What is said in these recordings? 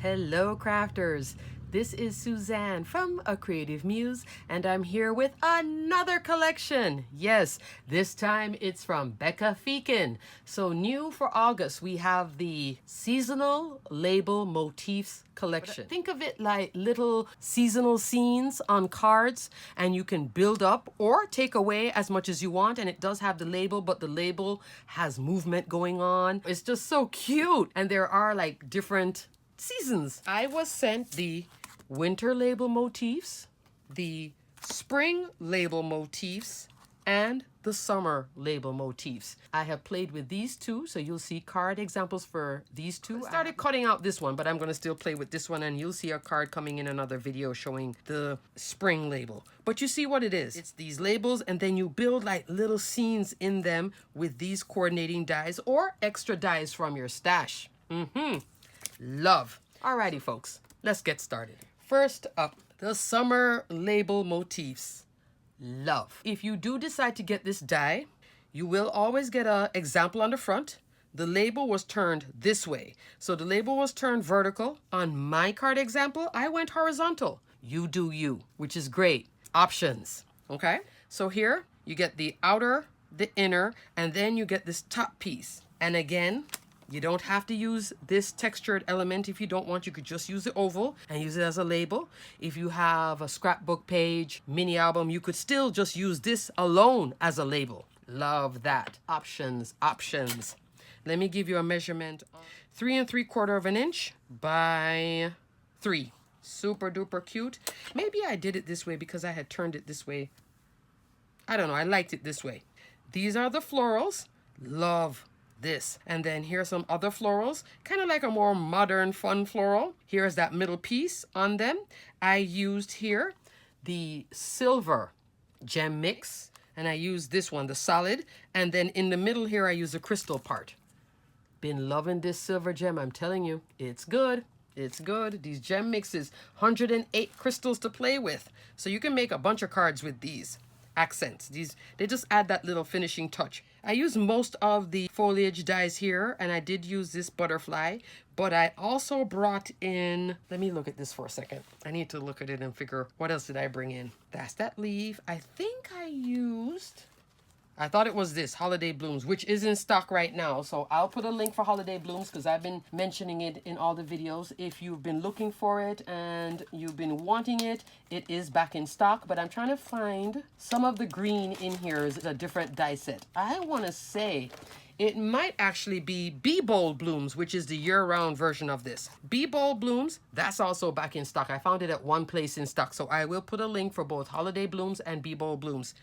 Hello crafters, this is Suzanne from A Creative Muse and I'm here with another collection. Yes, this time it's from Becca Feakin. So new for August we have the Seasonal Label Motifs collection. Think of it like little seasonal scenes on cards and you can build up or take away as much as you want, and it does have the label, but the label has movement going on. It's just so cute, and there are like different seasons. I was sent the winter label motifs, the spring label motifs, and the summer label motifs. I have played with these two, so you'll see card examples for these two. I started cutting out this one, but I'm going to still play with this one, and you'll see a card coming in another video showing the spring label. But you see what it is. It's these labels, and then you build like little scenes in them with these coordinating dies or extra dies from your stash. Love. Alrighty folks, let's get started. First up, the summer label motifs. Love. If you do decide to get this die, you will always get an example on the front. The label was turned this way. So the label was turned vertical. On my card example, I went horizontal. You do you, which is great. Options, okay? So here you get the outer, the inner, and then you get this top piece. And again, you don't have to use this textured element if you don't want. You could just use the oval and use it as a label. If you have a scrapbook page, mini album, you could still just use this alone as a label. Love that. Options, options. Let me give you a measurement. 3 3/4 inch by 3. Super duper cute. Maybe I did it this way because I had turned it this way. I don't know. I liked it this way. These are the florals. Love this. And then here's some other florals, kind of like a more modern fun floral. Here's that middle piece on them. I used here the silver gem mix, and I used this one, the solid, and then in the middle here I use the crystal part. Been loving this silver gem, I'm telling you, it's good. It's good. These gem mixes, 108 crystals to play with, so you can make a bunch of cards with these accents. They just add that little finishing touch. I use most of the foliage dies here, and I did use this butterfly, but I also brought in, let me look at this for a second. I need to look at it and figure what else did I bring in. That's that leaf. I think I thought it was this Holiday Blooms, which is in stock right now. So I'll put a link for Holiday Blooms because I've been mentioning it in all the videos. If you've been looking for it and you've been wanting it, it is back in stock. But I'm trying to find some of the green in here is a different die set. I want to say it might actually be Be Bold Blooms, which is the year-round version of this. Be Bold Blooms, that's also back in stock. I found it at one place in stock. So I will put a link for both Holiday Blooms and Be Bold Blooms.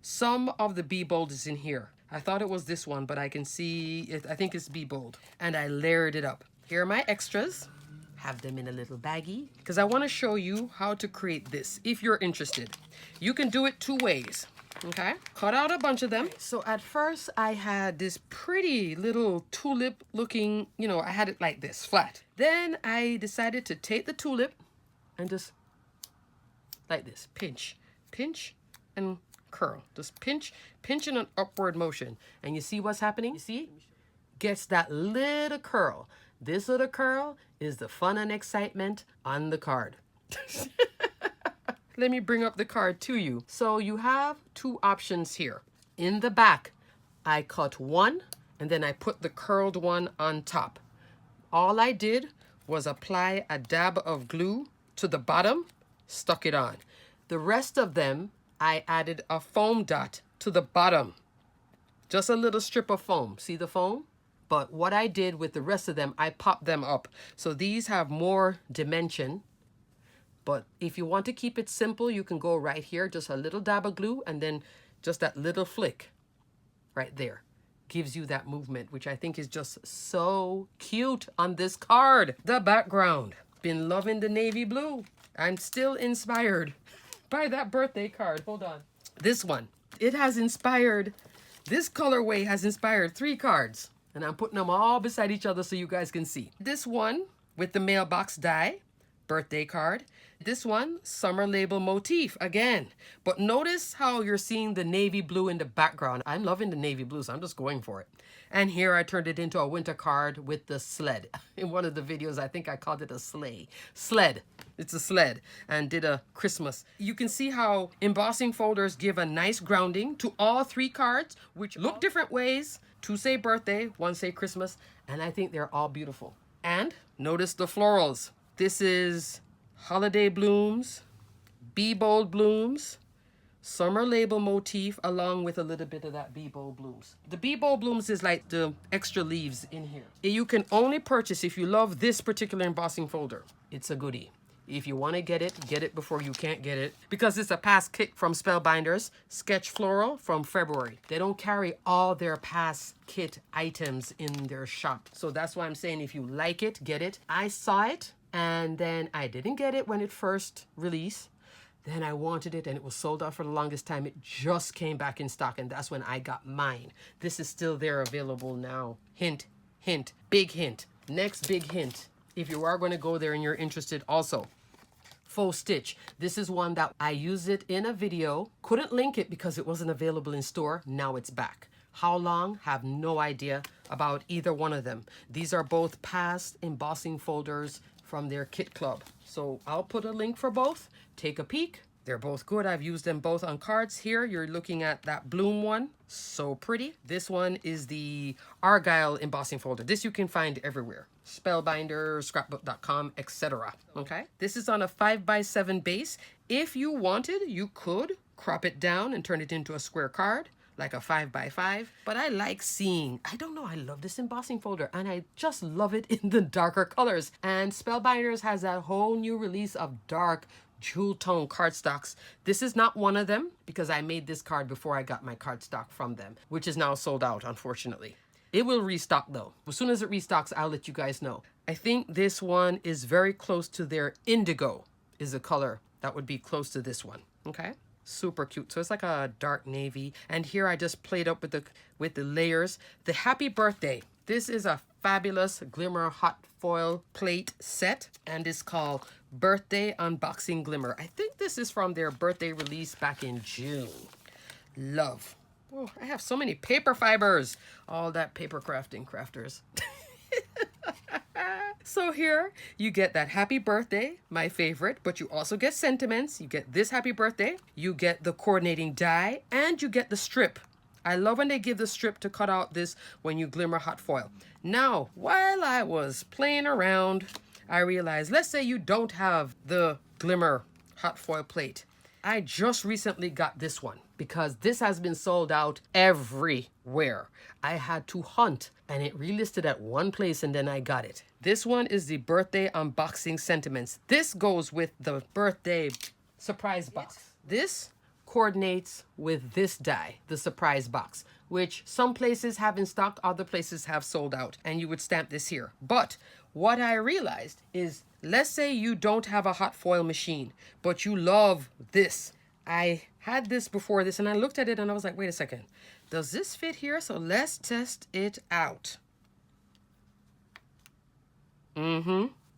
Some of the Be Bold is in here. I thought it was this one, but I can see it. I think it's Be Bold. And I layered it up. Here are my extras. Have them in a little baggie because I want to show you how to create this if you're interested. You can do it two ways. Okay, cut out a bunch of them. So at first I had this pretty little tulip looking, I had it like this, flat. Then I decided to take the tulip and just like this, pinch, and curl. Just pinch in an upward motion. And you see what's happening? You see? Gets that little curl. This little curl is the fun and excitement on the card. Let me bring up the card to you. So you have two options here. In the back, I cut one and then I put the curled one on top. All I did was apply a dab of glue to the bottom, stuck it on. The rest of them, I added a foam dot to the bottom. Just a little strip of foam. See the foam? But what I did with the rest of them, I popped them up. So these have more dimension. But if you want to keep it simple, you can go right here. Just a little dab of glue and then just that little flick right there. Gives you that movement, which I think is just so cute on this card. The background. Been loving the navy blue. I'm still inspired by that birthday card. Hold on. This one. It has inspired, this colorway has inspired 3 cards. And I'm putting them all beside each other so you guys can see. This one with the mailbox die birthday card. This one, Summer Label Motif again. But notice how you're seeing the navy blue in the background. I'm loving the navy blue, so I'm just going for it. And here I turned it into a winter card with the sled. In one of the videos, I think I called it a sleigh. Sled. It's a sled. And did a Christmas. You can see how embossing folders give a nice grounding to all three cards, which look different ways. Two say birthday, one say Christmas. And I think they're all beautiful. And notice the florals. This is Holiday Blooms, Be Bold Blooms, Summer Label Motif, along with a little bit of that Be Bold Blooms. The Be Bold Blooms is like the extra leaves in here. You can only purchase if you love this particular embossing folder. It's a goodie. If you want to get it before you can't get it. Because it's a past kit from Spellbinders, Sketch Floral from February. They don't carry all their past kit items in their shop. So that's why I'm saying if you like it, get it. I saw it and then I didn't get it when it first released. Then I wanted it and it was sold out for the longest time. It just came back in stock and that's when I got mine. This is still there available now. Hint, hint, big hint. Next big hint. If you are going to go there and you're interested also. Faux stitch. This is one that I used it in a video. Couldn't link it because it wasn't available in store. Now it's back. How long? Have no idea about either one of them. These are both past embossing folders from their kit club. So I'll put a link for both. Take a peek. They're both good. I've used them both on cards. Here you're looking at that bloom one. So pretty. This one is the Argyle embossing folder. This you can find everywhere. Spellbinders, scrapbook.com, etc. Okay. This is on a 5x7 base. If you wanted, you could crop it down and turn it into a square card, like a 5x5. But I like seeing, I don't know, I love this embossing folder and I just love it in the darker colors. And Spellbinders has that whole new release of dark jewel tone cardstocks. This is not one of them because I made this card before I got my cardstock from them, which is now sold out, unfortunately. It will restock though. As soon as it restocks, I'll let you guys know. I think this one is very close to their indigo is a color that would be close to this one. Okay. Super cute. So it's like a dark navy. And here I just played up with the layers. The Happy Birthday. This is a fabulous glimmer hot foil plate set. And it's called Birthday Unboxing Glimmer. I think this is from their birthday release back in June. Love. Oh, I have so many paper fibers. All that paper crafting crafters. So here you get that happy birthday, my favorite, but you also get sentiments. You get this happy birthday, you get the coordinating die, and you get the strip. I love when they give the strip to cut out this when you glimmer hot foil. Now, while I was playing around, I realized, let's say you don't have the glimmer hot foil plate. I just recently got this one because this has been sold out everywhere. I had to hunt and it relisted at one place and then I got it. This one is the birthday unboxing sentiments. This goes with the birthday surprise box. This coordinates with this die, the surprise box, which some places have in stock, other places have sold out, and you would stamp this here. But what I realized is, let's say you don't have a hot foil machine, but you love this. I had this before this and I looked at it and I was like, wait a second, does this fit here? So let's test it out.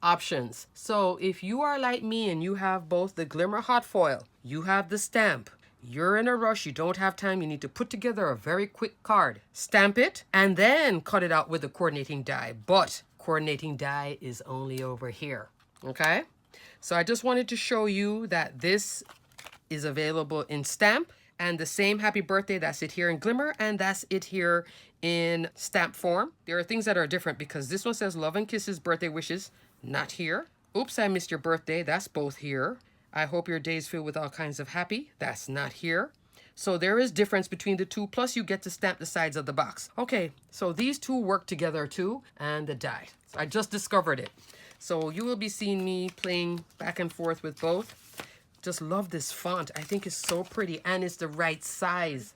Options. So if you are like me and you have both the glimmer hot foil, you have the stamp, you're in a rush, you don't have time, you need to put together a very quick card, stamp it, and then cut it out with the coordinating die. But coordinating die is only over here. Okay? So I just wanted to show you that this is available in stamp and the same happy birthday, that's it here in glimmer, and that's it here in stamp form. There are things that are different because this one says love and kisses, birthday wishes, not here. Oops, I missed your birthday, that's both here. I hope your day is filled with all kinds of happy, that's not here. So there is difference between the two, plus you get to stamp the sides of the box. Okay, so these two work together too, and the die. So I just discovered it. So you will be seeing me playing back and forth with both. Just love this font. I think it's so pretty and it's the right size.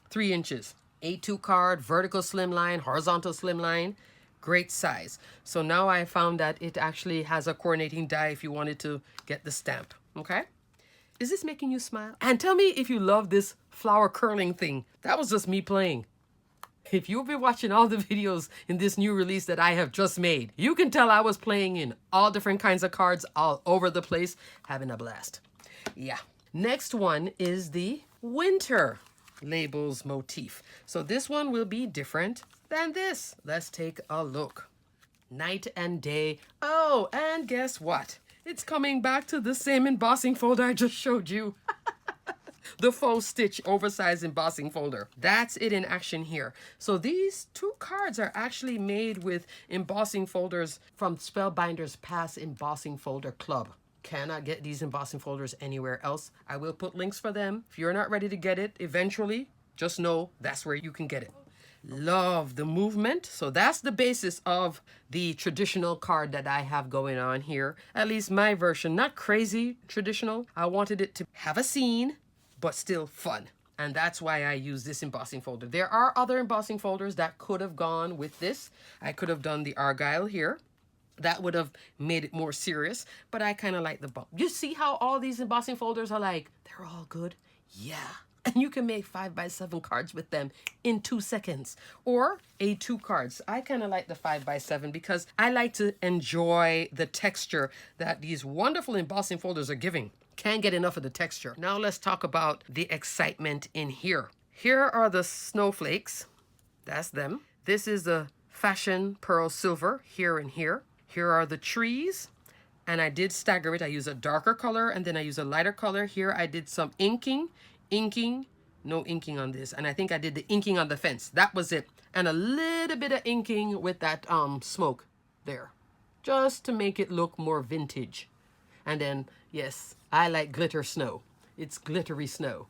3 inches. A2 card, vertical slimline, horizontal slimline. Great size. So now I found that it actually has a coordinating die if you wanted to get the stamp. Okay? Is this making you smile? And tell me if you love this flower curling thing. That was just me playing. If you've been watching all the videos in this new release that I have just made, you can tell I was playing in all different kinds of cards all over the place, having a blast. Yeah. Next one is the Winter Labels Motif. So this one will be different than this. Let's take a look. Night and day. Oh, and guess what? It's coming back to the same embossing folder I just showed you. The faux stitch oversized embossing folder. That's it in action here. So these two cards are actually made with embossing folders from Spellbinders past embossing folder club. Cannot get these embossing folders anywhere else. I will put links for them. If you're not ready to get it eventually, just know that's where you can get it. Love the movement. So that's the basis of the traditional card that I have going on here. At least my version, not crazy traditional. I wanted it to have a scene, but still fun. And that's why I use this embossing folder. There are other embossing folders that could have gone with this. I could have done the Argyle here. That would have made it more serious, but I kind of like the bump. You see how all these embossing folders are like, they're all good? Yeah. And you can make 5x7 cards with them in 2 seconds. Or A2 cards. I kind of like the 5x7 because I like to enjoy the texture that these wonderful embossing folders are giving. Can't get enough of the texture. Now let's talk about the excitement in here. Here are the snowflakes. That's them. This is the Fashion Pearl Silver here and here. Here are the trees. And I did stagger it. I use a darker color and then I use a lighter color. Here I did some inking, no inking on this. And I think I did the inking on the fence. That was it. And a little bit of inking with that smoke there. Just to make it look more vintage. And then, yes, I like glitter snow. It's glittery snow.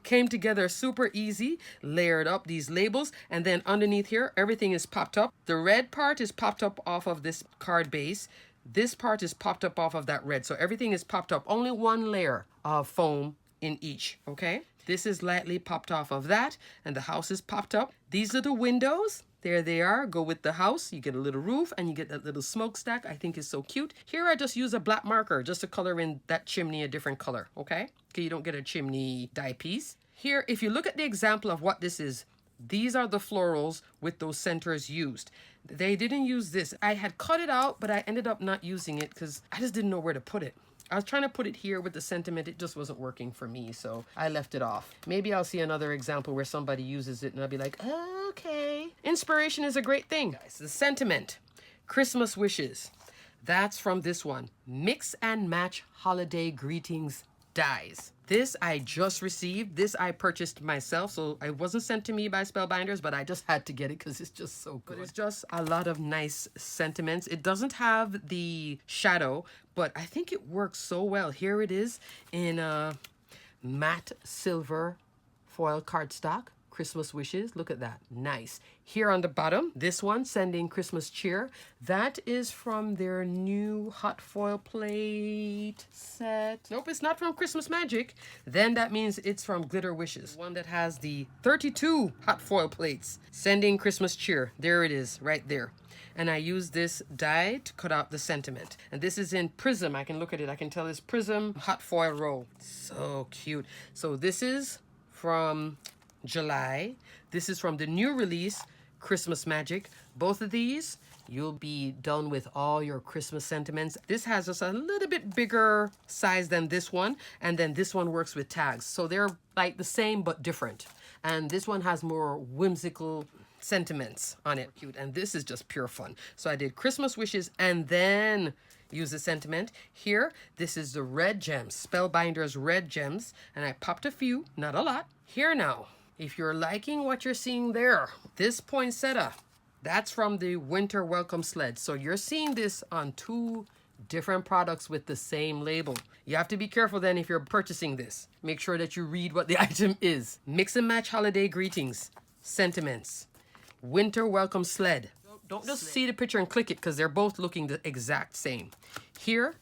Came together super easy, layered up these labels, and then underneath here, everything is popped up. The red part is popped up off of this card base. This part is popped up off of that red. So everything is popped up. Only one layer of foam in each, okay? This is lightly popped off of that, and the house is popped up. These are the windows. There they are. Go with the house. You get a little roof and you get that little smokestack. I think is so cute. Here I just use a black marker just to color in that chimney a different color, okay? Okay, you don't get a chimney die piece. Here, if you look at the example of what this is, these are the florals with those centers used. They didn't use this. I had cut it out, but I ended up not using it because I just didn't know where to put it. I was trying to put it here with the sentiment. It just wasn't working for me, so I left it off. Maybe I'll see another example where somebody uses it and I'll be like, okay. Inspiration is a great thing, guys. The sentiment, Christmas wishes. That's from this one. Mix and match holiday greetings dies. This I just received. This I purchased myself, so it wasn't sent to me by Spellbinders, but I just had to get it because it's just so good. But it's just a lot of nice sentiments. It doesn't have the shadow, but I think it works so well. Here it is in a matte silver foil cardstock. Christmas wishes. Look at that. Nice. Here on the bottom, this one, Sending Christmas Cheer. That is from their new hot foil plate set. Nope, it's not from Christmas Magic. Then that means it's from Glitter Wishes. One that has the 32 hot foil plates. Sending Christmas Cheer. There it is, right there. And I use this die to cut out the sentiment. And this is in Prism. I can look at it. I can tell it's Prism hot foil roll. So cute. So this is from July. This is from the new release, Christmas Magic. Both of these, you'll be done with all your Christmas sentiments. This has just a little bit bigger size than this one, and then this one works with tags. So they're like the same but different. And this one has more whimsical sentiments on it. Cute. And this is just pure fun. So I did Christmas wishes and then use the sentiment. Here, this is the red gems, Spellbinders red gems, and I popped a few, not a lot. Here now, if you're liking what you're seeing there, this poinsettia, that's from the Winter Welcome Sled. So you're seeing this on 2 different products with the same label. You have to be careful then if you're purchasing this. Make sure that you read what the item is. Mix and match holiday greetings, sentiments, Winter Welcome Sled. Don't just see the picture and click it because they're both looking the exact same. Here,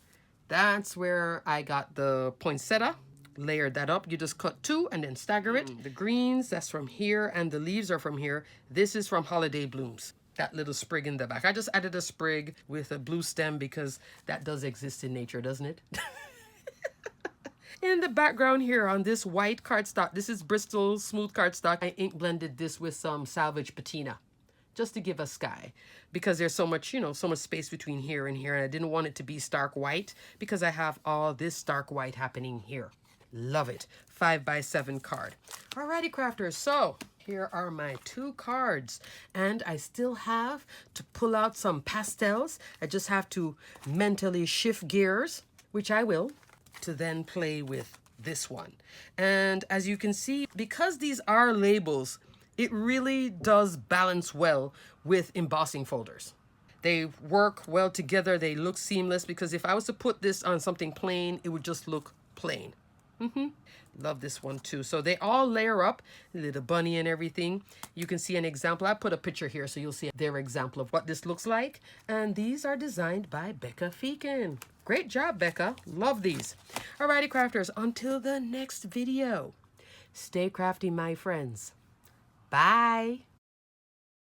that's where I got the poinsettia. Layered that up. You just cut 2 and then stagger it. The greens, that's from here, and the leaves are from here. This is from Holiday Blooms. That little sprig in the back. I just added a sprig with a blue stem because that does exist in nature, doesn't it? In the background here on this white cardstock, this is Bristol smooth cardstock. I ink blended this with some salvage patina just to give a sky, because there's so much, you know, so much space between here and here, and I didn't want it to be stark white because I have all this stark white happening here. Love it. 5x7 card. Alrighty, crafters, so here are my 2 cards, and I still have to pull out some pastels. I just have to mentally shift gears, which I will, to then play with this one. And as you can see, because these are labels, it really does balance well with embossing folders. They work well together. They look seamless, because if I was to put this on something plain, it would just look plain. Love this one too. So they all layer up, little bunny and everything. You can see an example. I put a picture here so you'll see their example of what this looks like. And these are designed by Becca Feekin. Great job, Becca. Love these. Alrighty, crafters, until the next video. Stay crafty, my friends. Bye.